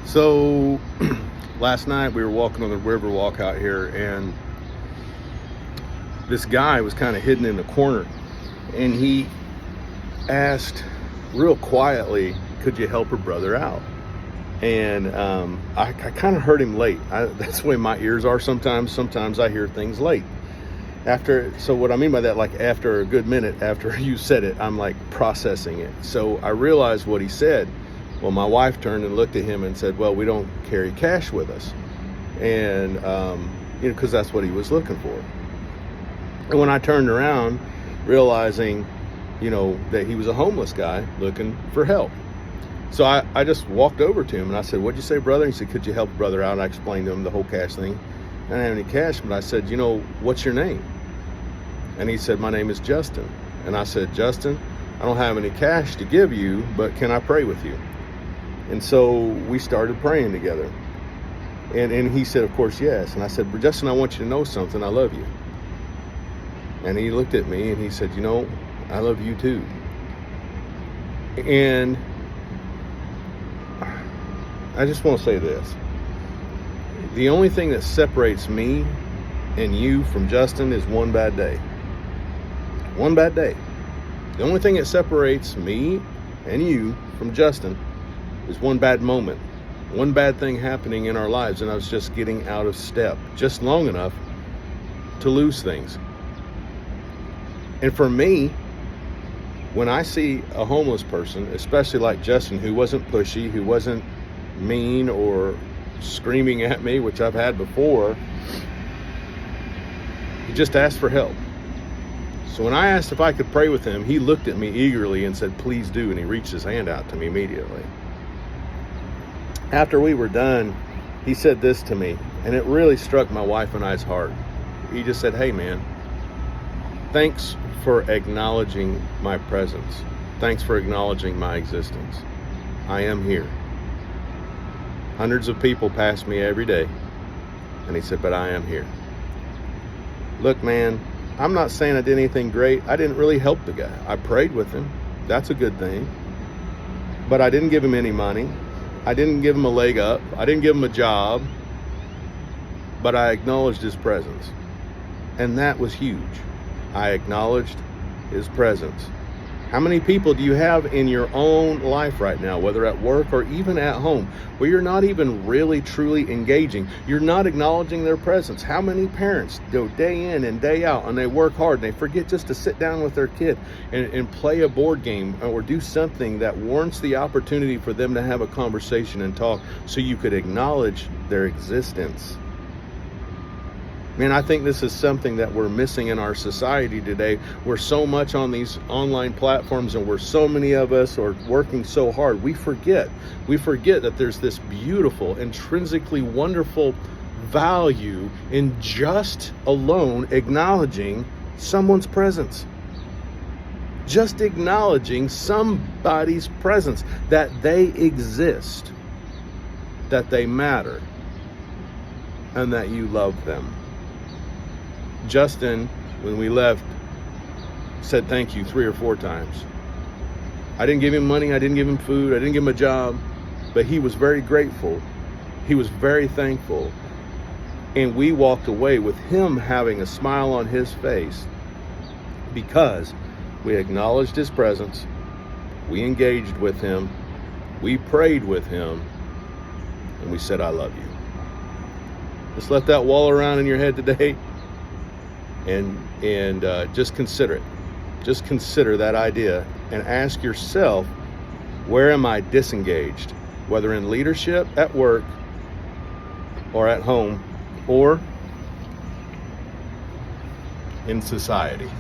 So last night we were walking on the river walk out here, and this guy was kind of hidden in the corner, and he asked real quietly, could you help a brother out? And I kind of heard him late. That's the way my ears are sometimes. Sometimes I hear things late. So what I mean by that, like after a good minute after you said it, I'm like processing it. So I realized what he said. Well, my wife turned and looked at him and said, well, we don't carry cash with us. And, because that's what he was looking for. And when I turned around, realizing, that he was a homeless guy looking for help. So I just walked over to him and I said, what'd you say, brother? And he said, could you help a brother out? And I explained to him the whole cash thing. I didn't have any cash, but I said, what's your name? And he said, my name is Justin. And I said, Justin, I don't have any cash to give you, but can I pray with you? And so we started praying together. And he said, of course, yes. And I said, but Justin, I want you to know something. I love you. And he looked at me and he said, I love you too. And I just want to say this. The only thing that separates me and you from Justin is one bad day. One bad day. The only thing that separates me and you from Justin is one bad moment. One bad thing happening in our lives, and I was just getting out of step just long enough to lose things. And for me, when I see a homeless person, especially like Justin, who wasn't pushy, who wasn't mean or screaming at me, which I've had before, he just asked for help. So when I asked if I could pray with him, he looked at me eagerly and said, please do. And he reached his hand out to me immediately. After we were done, he said this to me, and it really struck my wife and I's heart. He just said, hey man, thanks for acknowledging my presence. Thanks for acknowledging my existence. I am here. Hundreds of people pass me every day. And he said, but I am here. Look, man, I'm not saying I did anything great. I didn't really help the guy. I prayed with him. That's a good thing. But I didn't give him any money. I didn't give him a leg up. I didn't give him a job. But I acknowledged his presence. And that was huge. I acknowledged his presence. How many people do you have in your own life right now, whether at work or even at home, where you're not even really truly engaging? You're not acknowledging their presence. How many parents go day in and day out and they work hard and they forget just to sit down with their kid and play a board game or do something that warrants the opportunity for them to have a conversation and talk so you could acknowledge their existence? Man, I think this is something that we're missing in our society today. We're so much on these online platforms, and we're so many of us are working so hard. We forget that there's this beautiful, intrinsically wonderful value in just alone acknowledging someone's presence. Just acknowledging somebody's presence, that they exist, that they matter, and that you love them. Justin, when we left, said thank you 3 or 4 times. I didn't give him money, I didn't give him food, I didn't give him a job, but he was very grateful. He was very thankful. And we walked away with him having a smile on his face because we acknowledged his presence, we engaged with him, we prayed with him, and we said, I love you. Just let that wall around in your head today. And just consider it. Just consider that idea and ask yourself, where am I disengaged? Whether in leadership, at work, or at home, or in society.